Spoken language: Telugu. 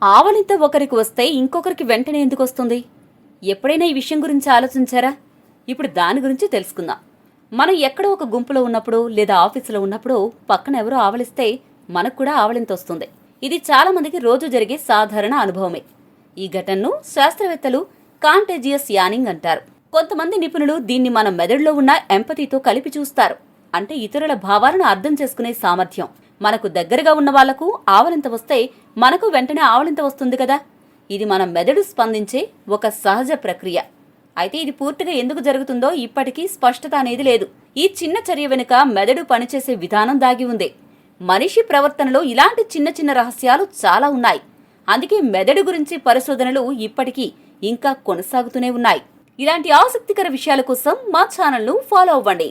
ఆవలింత ఒకరికి వస్తే ఇంకొకరికి వెంటనే ఎందుకు వస్తుంది? ఎప్పుడైనా ఈ విషయం గురించి ఆలోచించారా? ఇప్పుడు దాని గురించి తెలుసుకుందాం. మనం ఎక్కడో ఒక గుంపులో ఉన్నప్పుడు లేదా ఆఫీసులో ఉన్నప్పుడు పక్కన ఎవరో ఆవలిస్తే మనకు కూడా ఆవలింత వస్తుంది. ఇది చాలా మందికి రోజు జరిగే సాధారణ అనుభవమే. ఈ ఘటనను శాస్త్రవేత్తలు కాంటేజియస్ యానింగ్ అంటారు. కొంతమంది నిపుణులు దీన్ని మన మెదడులో ఉన్న ఎంపతితో కలిపి చూస్తారు. అంటే ఇతరుల భావాలను అర్థం చేసుకునే సామర్థ్యం. మనకు దగ్గరగా ఉన్న వాళ్లకు ఆవలింత వస్తే మనకు వెంటనే ఆవలింత వస్తుంది కదా. ఇది మన మెదడు స్పందించే ఒక సహజ ప్రక్రియ. అయితే ఇది పూర్తిగా ఎందుకు జరుగుతుందో ఇప్పటికీ స్పష్టత అనేది లేదు. ఈ చిన్న చర్య వెనుక మెదడు పనిచేసే విధానం దాగి ఉంది. మనిషి ప్రవర్తనలో ఇలాంటి చిన్న చిన్న రహస్యాలు చాలా ఉన్నాయి. అందుకే మెదడు గురించి పరిశోధనలు ఇప్పటికీ ఇంకా కొనసాగుతూనే ఉన్నాయి. ఇలాంటి ఆసక్తికర విషయాల కోసం మా ఛానల్ను ఫాలో అవ్వండి.